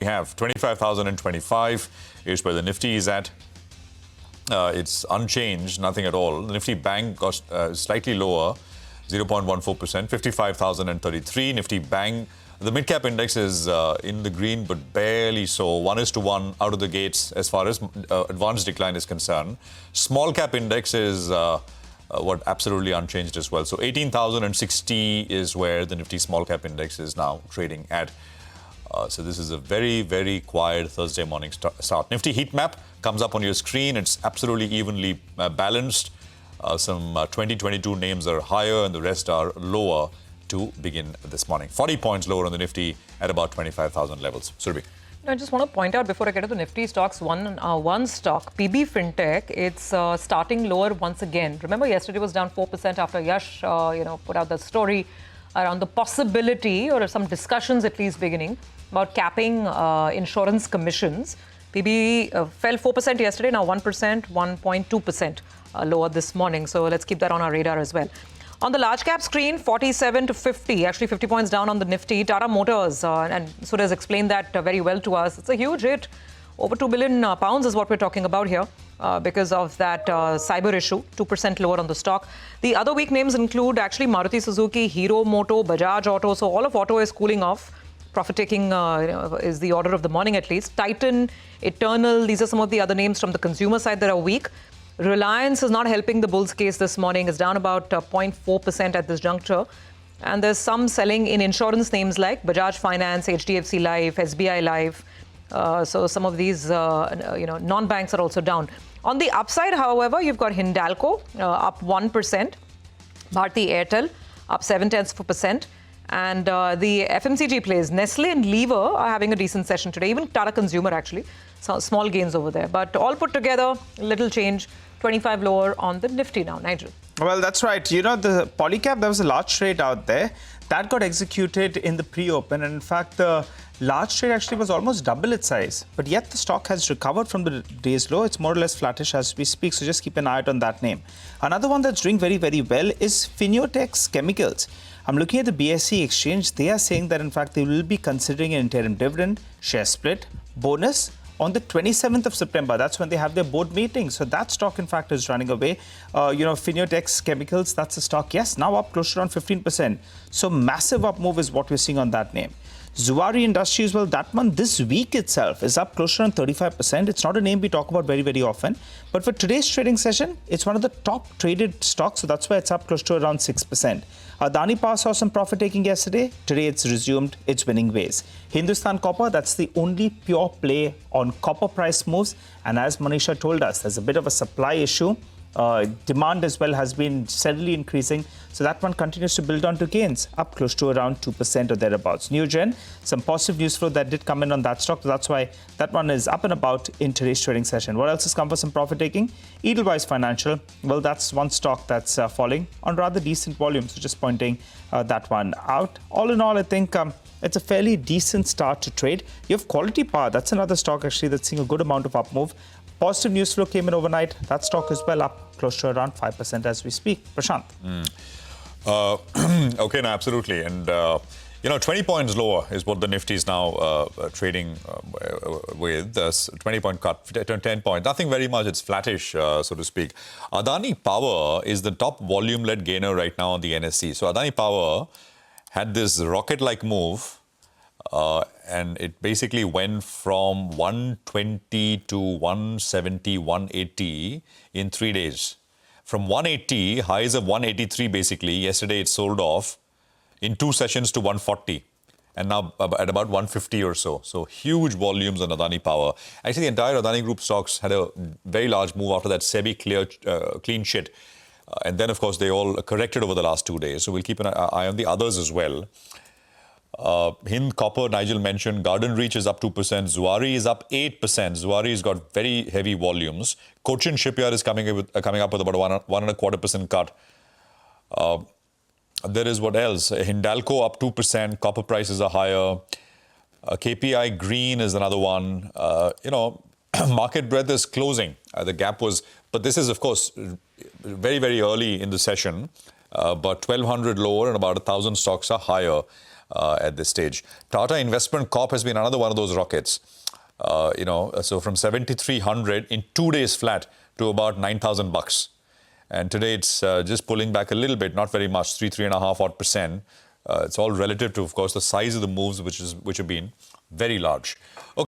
we have 25,025 is where the Nifty is at. It's unchanged, nothing at all. The Nifty Bang got slightly lower, 0.14%, 55,033. Nifty Bang, the mid-cap index is in the green, but barely so. 1:1 out of the gates as far as advanced decline is concerned. Small-cap index is absolutely unchanged as well. So 18,060 is where the Nifty small-cap index is now trading at. So this is a very, very quiet Thursday morning start. Nifty heat map comes up on your screen. It's absolutely evenly balanced. Some 2022 names are higher and the rest are lower to begin this morning. 40 points lower on the Nifty at about 25,000 levels. Surabhi. I just want to point out before I get to the Nifty stocks, one stock, PB Fintech, it's starting lower once again. Remember, yesterday was down 4% after Yash, put out the story around the possibility or some discussions at least beginning about capping insurance commissions. PB fell 4% yesterday, now 1%, 1.2% lower this morning. So let's keep that on our radar as well. On the large cap screen, 47 to 50, actually 50 points down on the Nifty. Tata Motors, and Suraj explained that very well to us. It's a huge hit. Over 2 billion pounds is what we're talking about here because of that cyber issue, 2% lower on the stock. The other weak names include actually Maruti Suzuki, Hero Moto, Bajaj Auto. So all of auto is cooling off. Profit taking is the order of the morning at least. Titan, Eternal, these are some of the other names from the consumer side that are weak. Reliance is not helping the bulls case this morning. It's down about 0.4% at this juncture. And there's some selling in insurance names like Bajaj Finance, HDFC Life, SBI Life. So some of these, non-banks are also down. On the upside, however, you've got Hindalco up 1%. Bharti Airtel up 0.7%. And the FMCG plays, Nestle and Lever are having a decent session today. Even Tata Consumer, actually. So small gains over there. But all put together, little change. 25 lower on the Nifty now. Nigel. Well, that's right. You know, the Polycap, there was a large trade out there. That got executed in the pre-open. And in fact, the large trade actually was almost double its size. But yet the stock has recovered from the day's low. It's more or less flattish as we speak. So just keep an eye out on that name. Another one that's doing very, very well is Finiotex Chemicals. I'm looking at the BSE exchange. They are saying that, in fact, they will be considering an interim dividend, share split, bonus on the 27th of September. That's when they have their board meeting. So that stock, in fact, is running away. Finiotex Chemicals, that's a stock, yes, now up close to around 15%. So massive up move is what we're seeing on that name. Zuari Industries, well, that one this week itself is up close to around 35%. It's not a name we talk about very, very often. But for today's trading session, it's one of the top traded stocks. So that's why it's up close to around 6%. Adani Power saw some profit taking yesterday. Today it's resumed its winning ways. Hindustan Copper, that's the only pure play on copper price moves. And as Manisha told us, there's a bit of a supply issue. Demand as well has been steadily increasing. So that one continues to build on to gains, up close to around 2% or thereabouts. Newgen, some positive news flow that did come in on that stock. So that's why that one is up and about in today's trading session. What else has come for some profit taking? Edelweiss Financial, well, that's one stock that's falling on rather decent volume. So just pointing that one out. All in all, I think it's a fairly decent start to trade. You have Quality Power. That's another stock actually that's seeing a good amount of up move. Positive news flow came in overnight. That stock is well up close to around 5% as we speak. Prashant. Okay, no, absolutely. And, 20 points lower is what the Nifty is now trading with. 20-point cut, 10 points. Nothing very much. It's flattish, so to speak. Adani Power is the top volume-led gainer right now on the NSE. So Adani Power had this rocket-like move. And it basically went from 120 to 170, 180 in 3 days. From 180, highs of 183 basically, yesterday it sold off in 2 sessions to 140. And now at about 150 or so. So huge volumes on Adani Power. Actually, the entire Adani Group stocks had a very large move after that SEBI clean sheet. And then, of course, they all corrected over the last 2 days. So we'll keep an eye on the others as well. Hind Copper, Nigel mentioned, Garden Reach is up 2%, Zuari is up 8%. Zuari has got very heavy volumes. Cochin Shipyard is coming up with about a 1.25% cut. There is what else? Hindalco up 2%, copper prices are higher. KPI Green is another one. Market breadth is closing. The gap was, but this is, of course, very, very early in the session. But 1,200 lower and about 1,000 stocks are higher. at this stage. Tata Investment Corp has been another one of those rockets. So from 7,300 in 2 days flat to about 9,000 bucks. And today it's just pulling back a little bit, not very much, 3.5 odd percent. It's all relative to, of course, the size of the moves, which have been very large. Okay.